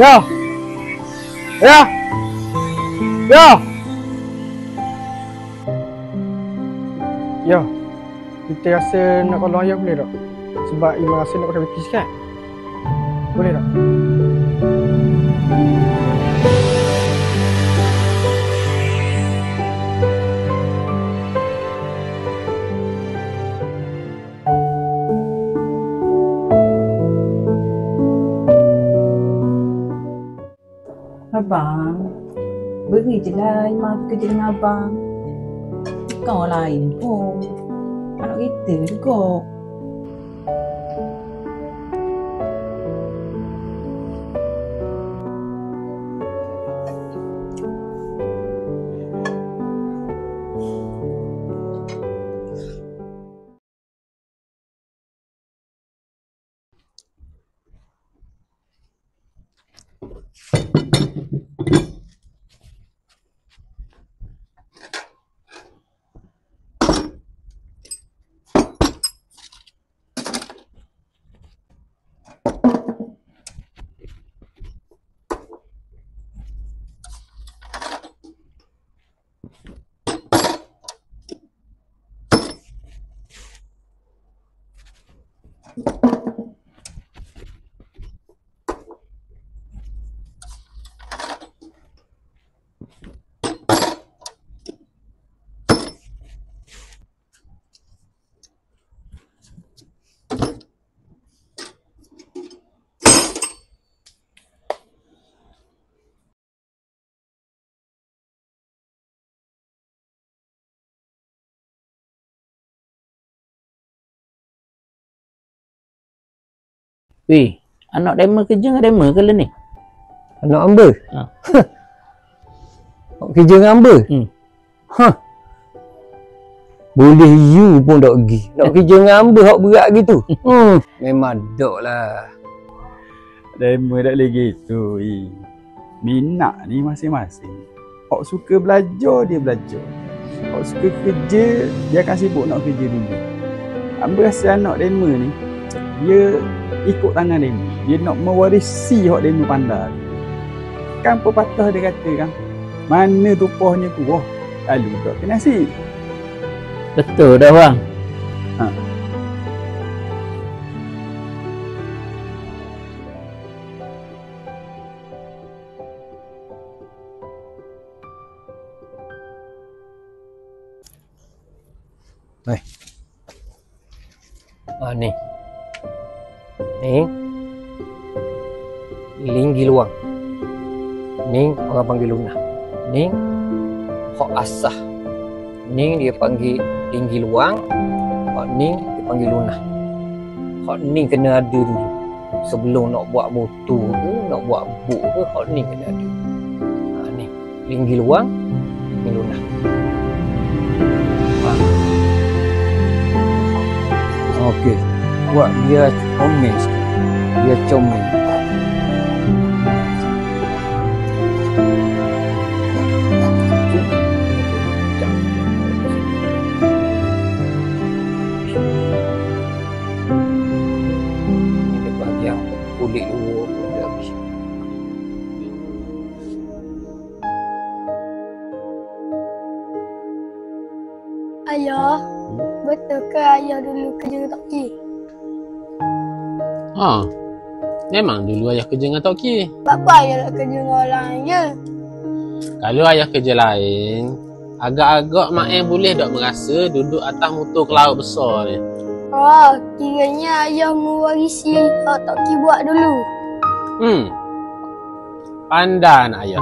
Ya. Ya. Ya. Ya. Kita rasa nak tolong ayah boleh tak? Sebab Ibu rasa nak pakai bipis kan? Boleh tak? Abang, beri je lah Imah kerja dengan abang. Kau lain pun anak kita juga. Weh, anak demo kerja dengan demo ke lah ni? Anak hamba? Ha. Kerja dengan hamba? Boleh you pun tak pergi. Nak kerja dengan hamba hak berat gitu. Memang dok lah. Demo tak boleh gitu. Minat ni masing-masing. Hak suka belajar, dia belajar. Hak suka kerja, dia akan sibuk nak kerja dulu. Hamba rasa anak demo ni, dia ikut tangan demo. Dia nak mewarisi hak demo pandai. Kan pepatah dia kata kan, mana tupuhnya kuah, lalu tak kena nasi. Betul dah bang. Ha. Ni. Ni. Linggi luang. Ni orang panggil Luna. Ni hak asah. Ni dia panggil linggi luang. Hak ni dia panggil Luna. Hak ni kena ada dulu. Sebelum nak buat motor ke, nak buat buk ke, hak ni kena ada. Ni linggi luang, ni Luna. Okey. Buat dia comel sikit. Dia comel. Ini bahagian kulit luar pun dah habis. Ayah, betul ke ayah dulu kerja dengan Tok Ki? Ha. Memang dulu ayah kerja dengan Tok Ki. Bapa ayah nak kerja dengan orang lain je. Kalau ayah kerja lain, agak-agak mak boleh tak merasa duduk atas motor ke laut besar ni. Oh, kiranya ayah mewarisi Tok Ki buat dulu. Pandai anak ayah.